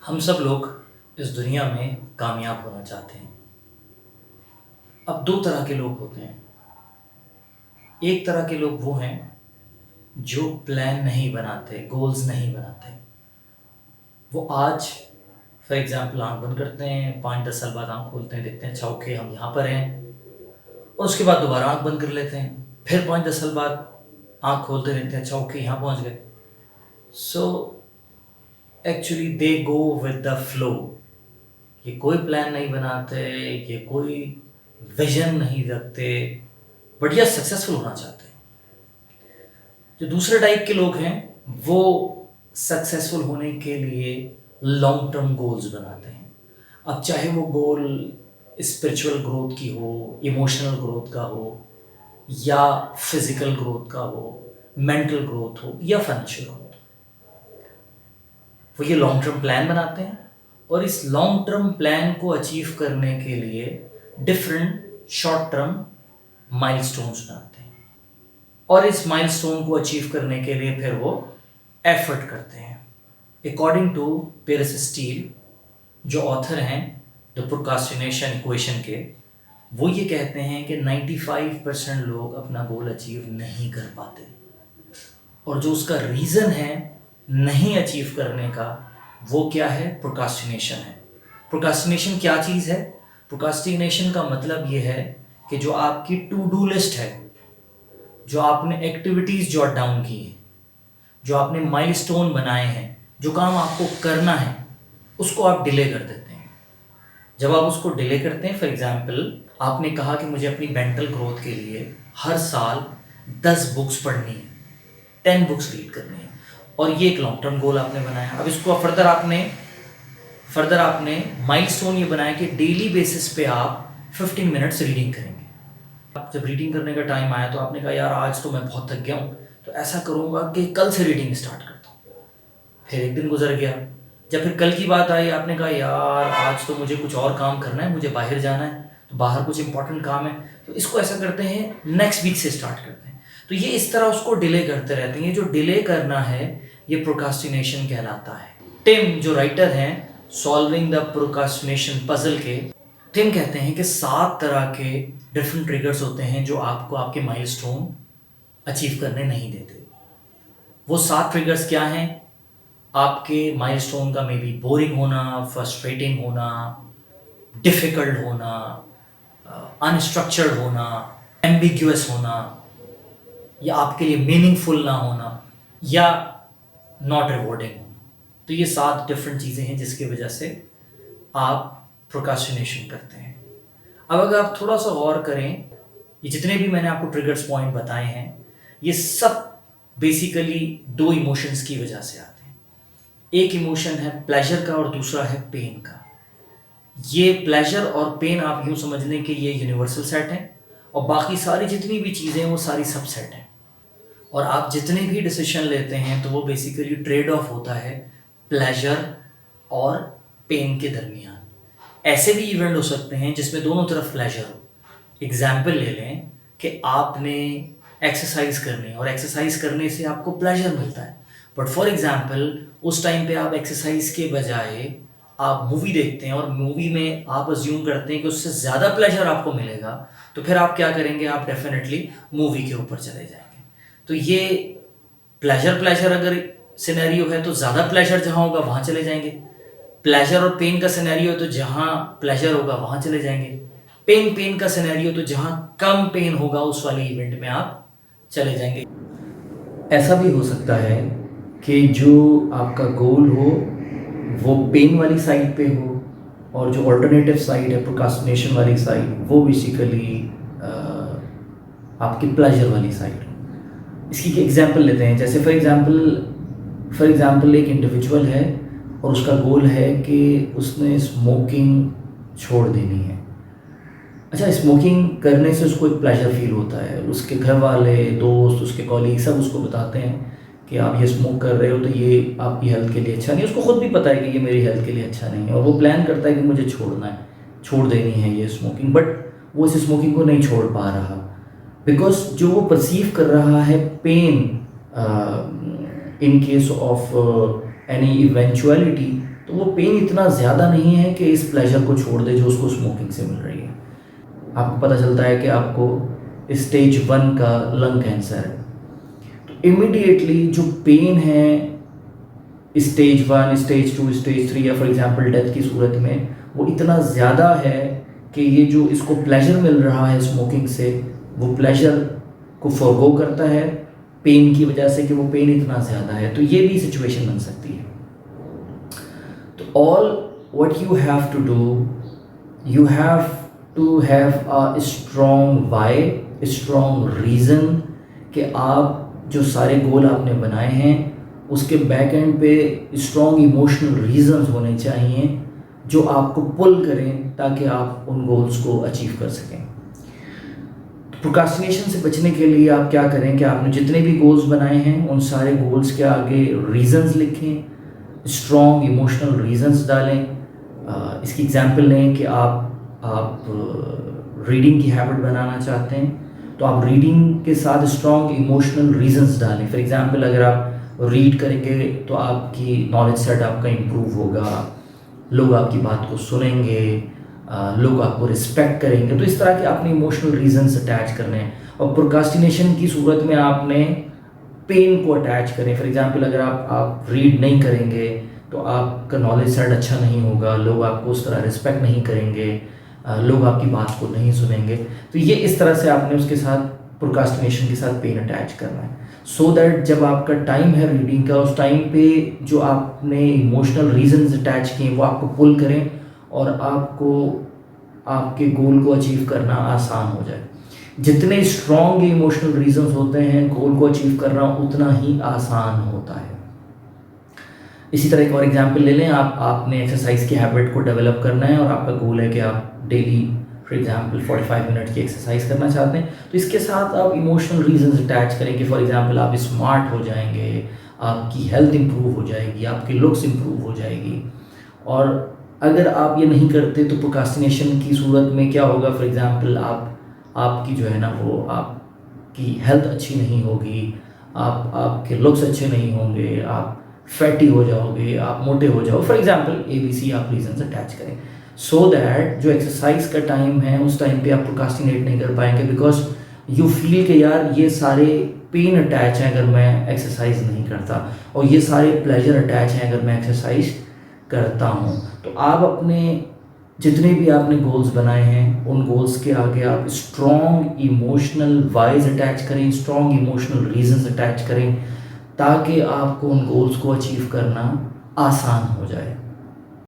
हम सब लोग इस दुनिया में कामयाब होना चाहते हैं। अब दो तरह के लोग होते हैं। एक तरह के लोग वो हैं जो प्लान नहीं बनाते, गोल्स नहीं बनाते। वो आज फॉर एग्जांपल आंख बंद करते हैं, 5-10 साल बाद आंख खोलते हैं, देखते हैं अच्छा ओके हम यहाँ पर हैं, और उसके बाद दोबारा आंख बंद कर लेते हैं, फिर 5-10 साल बाद आंख खोलते रहते हैं, अच्छा ओके यहाँ पहुँच गए। So actually they go with the flow. ये कोई प्लान नहीं बनाते, ये कोई विजन नहीं रखते, बट ये सक्सेसफुल होना चाहते हैं। जो दूसरे टाइप के लोग हैं वो सक्सेसफुल होने के लिए लॉन्ग टर्म गोल्स बनाते हैं। अब चाहे वो गोल स्पिरिचुअल ग्रोथ की हो, इमोशनल ग्रोथ का हो, या फिजिकल ग्रोथ का हो, मेंटल ग्रोथ हो, या फाइनेंशियल ग्रोथ, वो ये लॉन्ग टर्म प्लान बनाते हैं और इस लॉन्ग टर्म प्लान को अचीव करने के लिए डिफरेंट शॉर्ट टर्म माइलस्टोन्स बनाते हैं, और इस माइलस्टोन को अचीव करने के लिए फिर वो एफर्ट करते हैं। अकॉर्डिंग टू पेरिस स्टील, जो ऑथर हैं द प्रोक्रास्टिनेशन इक्वेशन के, वो ये कहते हैं कि 95% लोग अपना गोल अचीव नहीं कर पाते, और जो उसका रीज़न है नहीं अचीव करने का वो क्या है? प्रोक्रास्टिनेशन है। प्रोक्रास्टिनेशन क्या चीज़ है? प्रोक्रास्टिनेशन का मतलब ये है कि जो आपकी टू डू लिस्ट है, जो आपने एक्टिविटीज़ जॉट डाउन की है, जो आपने माइलस्टोन बनाए हैं, जो काम आपको करना है, उसको आप डिले कर देते हैं। जब आप उसको डिले करते हैं, फॉर एग्जांपल आपने कहा कि मुझे अपनी मेंटल ग्रोथ के लिए हर साल 10 बुक्स पढ़नी है, 10 बुक्स रीड करनी है, और ये एक लॉन्ग टर्म गोल आपने बनाया। अब इसको फर्दर आपने माइलस्टोन ये बनाया कि डेली बेसिस पे आप 15 मिनट्स रीडिंग करेंगे। अब जब रीडिंग करने का टाइम आया तो आपने कहा यार आज तो मैं बहुत थक गया हूँ, तो ऐसा करूँगा कि कल से रीडिंग स्टार्ट करता हूँ। फिर एक दिन गुजर गया, जब फिर कल की बात आई आपने कहा यार आज तो मुझे कुछ और काम करना है, मुझे बाहर जाना है, तो बाहर कुछ इंपॉर्टेंट काम है, तो इसको ऐसा करते हैं नेक्स्ट वीक से स्टार्ट करते हैं। तो ये इस तरह उसको डिले करते रहते हैं। ये जो डिले करना है ये प्रोक्रास्टिनेशन कहलाता है। टिम जो राइटर हैं सॉल्विंग द प्रोक्रास्टिनेशन पजल के, टिम कहते हैं कि 7 तरह के डिफरेंट ट्रिगर्स होते हैं जो आपको आपके माइलस्टोन अचीव करने नहीं देते। वो 7 ट्रिगर्स क्या हैं? आपके माइलस्टोन का मे बी बोरिंग होना, फ्रस्ट्रेटिंग होना, डिफ़िकल्ट होना, अनस्ट्रक्चर्ड होना, एम्बिग्यूअस होना, या आपके लिए मीनिंगफुल ना होना, या नॉट रिवॉर्डिंग होना। तो ये 7 डिफरेंट चीज़ें हैं जिसकी वजह से आप प्रोक्रास्टिनेशन करते हैं। अब अगर आप थोड़ा सा गौर करें, ये जितने भी मैंने आपको ट्रिगर्स पॉइंट बताए हैं, ये सब बेसिकली 2 इमोशंस की वजह से आते हैं। एक इमोशन है प्लेजर का और दूसरा है पेन का। ये प्लेजर और पेन आप यूँ समझ लें कि ये यूनिवर्सल सेट हैं, और बाकी सारी जितनी भी चीज़ें वो सारी सबसेट हैं। और आप जितने भी डिसीजन लेते हैं तो वो बेसिकली ट्रेड ऑफ होता है प्लेजर और पेन के दरमियान। ऐसे भी इवेंट हो सकते हैं जिसमें दोनों तरफ प्लेजर हो। एग्जाम्पल ले लें कि आपने एक्सरसाइज करनी है और एक्सरसाइज करने से आपको प्लेजर मिलता है, बट फॉर एग्जाम्पल उस टाइम पे आप एक्सरसाइज के बजाय आप मूवी देखते हैं और मूवी में आप अज्यूम करते हैं कि उससे ज़्यादा प्लेजर आपको मिलेगा, तो फिर आप क्या करेंगे? आप डेफिनेटली मूवी के ऊपर चले जाएंगे। तो ये प्लेजर अगर सिनेरियो है तो ज़्यादा प्लेजर जहाँ होगा वहाँ चले जाएंगे। प्लेजर और पेन का सिनेरियो है तो जहाँ प्लेजर होगा वहाँ चले जाएंगे। पेन का सिनेरियो तो जहाँ कम पेन होगा उस वाले इवेंट में आप चले जाएंगे। ऐसा भी हो सकता है कि जो आपका गोल हो वो पेन वाली साइड पे हो, और जो अल्टरनेटिव साइड है प्रोक्रास्टिनेशन वाली साइड वो बेसिकली आपकी प्लेजर वाली साइड हो। इसकी एग्जांपल लेते हैं। जैसे फॉर एग्जांपल एक इंडिविजुअल है और उसका गोल है कि उसने स्मोकिंग छोड़ देनी है। अच्छा, स्मोकिंग करने से उसको एक प्लेजर फील होता है, उसके घर वाले, दोस्त, उसके कॉलीग सब उसको बताते हैं कि आप ये स्मोक कर रहे हो तो ये आपकी हेल्थ के लिए अच्छा नहीं है। उसको खुद भी पता है कि ये मेरी हेल्थ के लिए अच्छा नहीं है, और वो प्लान करता है कि मुझे छोड़ना है, छोड़ देनी है ये स्मोकिंग, बट वो इस स्मोकिंग को नहीं छोड़ पा रहा बिकॉज जो वो परसीव कर रहा है pain in case of any eventuality, तो वो पेन इतना ज़्यादा नहीं है कि इस प्लेजर को छोड़ दे जो उसको स्मोकिंग से मिल रही है। आपको पता चलता है कि आपको स्टेज 1 का लंग कैंसर है, तो इमीडिएटली जो पेन है स्टेज 1, स्टेज 2, स्टेज 3 या फॉर एग्जांपल डेथ की सूरत में, वो इतना ज़्यादा है कि ये जो इसको प्लेजर मिल रहा है स्मोकिंग से, वो प्लेजर को फॉरगो करता है पेन की वजह से कि वो पेन इतना ज़्यादा है। तो ये भी सिचुएशन बन सकती है। तो all what you have to do, you have to have a strong why, strong reason कि आप जो सारे गोल आपने बनाए हैं उसके बैक एंड पे स्ट्रॉन्ग इमोशनल रीजंस होने चाहिए जो आपको पुल करें ताकि आप उन गोल्स को अचीव कर सकें। प्रोक्रास्टिनेशन से बचने के लिए आप क्या करें कि आपने जितने भी गोल्स बनाए हैं उन सारे गोल्स के आगे रीजंस लिखें, स्ट्रॉन्ग इमोशनल रीजंस डालें। इसकी एग्जांपल लें कि आप रीडिंग की हैबिट बनाना चाहते हैं तो आप रीडिंग के साथ स्ट्रॉन्ग इमोशनल रीजंस डालें। फॉर एग्जांपल अगर आप रीड करेंगे तो आपकी नॉलेज सेट आपका इम्प्रूव होगा, लोग आपकी बात को सुनेंगे, लोग आपको रिस्पेक्ट करेंगे। तो इस तरह के आपने इमोशनल रीजंस अटैच करने हैं। और प्रोक्रास्टिनेशन की सूरत में आपने पेन को अटैच करें। फॉर एग्जांपल अगर आप रीड नहीं करेंगे तो आपका नॉलेज सेट अच्छा नहीं होगा, लोग आपको उस तरह रिस्पेक्ट नहीं करेंगे, लोग आपकी बात को नहीं सुनेंगे। तो ये इस तरह से आपने उसके साथ प्रोक्रास्टिनेशन के साथ पेन अटैच करना है सो दैट जब आपका टाइम है रीडिंग का उस टाइम पे जो आपने इमोशनल रीजंस अटैच किए वो आपको पुल करें और आपको आपके गोल को अचीव करना आसान हो जाए। जितने स्ट्रॉन्ग इमोशनल रीजंस होते हैं गोल को अचीव करना उतना ही आसान होता है। इसी तरह एक और एग्जांपल ले लें, आपने एक्सरसाइज की हैबिट को डेवलप करना है और आपका गोल है कि आप डेली फॉर एग्जांपल 45 मिनट की एक्सरसाइज करना चाहते हैं। तो इसके साथ आप इमोशनल रीजंस अटैच करें कि फॉर एग्जांपल आप स्मार्ट हो जाएंगे, आपकी हेल्थ इंप्रूव हो जाएगी, आपकी लुक्स इंप्रूव हो जाएगी। और अगर आप ये नहीं करते तो प्रोक्रास्टिनेशन की सूरत में क्या होगा, फॉर एग्जांपल आपकी जो है ना वो आपकी हेल्थ अच्छी नहीं होगी, आपके लुक्स अच्छे नहीं होंगे, आप फैटी हो जाओगे, आप मोटे हो जाओ। फॉर एग्जांपल ABC आप रीजंस अटैच करें सो दैट जो एक्सरसाइज का टाइम है उस टाइम पे आप प्रोक्रास्टिनेट नहीं कर पाएंगे बिकॉज यू फील कि यार ये सारे पेन अटैच हैं अगर मैं एक्सरसाइज नहीं करता और ये सारे प्लेजर अटैच हैं अगर मैं एक्सरसाइज करता हूँ। तो आप अपने जितने भी आपने गोल्स बनाए हैं उन गोल्स के आगे आप स्ट्रॉन्ग इमोशनल वाइज अटैच करें, स्ट्रॉन्ग इमोशनल रीजंस अटैच करें ताकि आपको उन गोल्स को अचीव करना आसान हो जाए।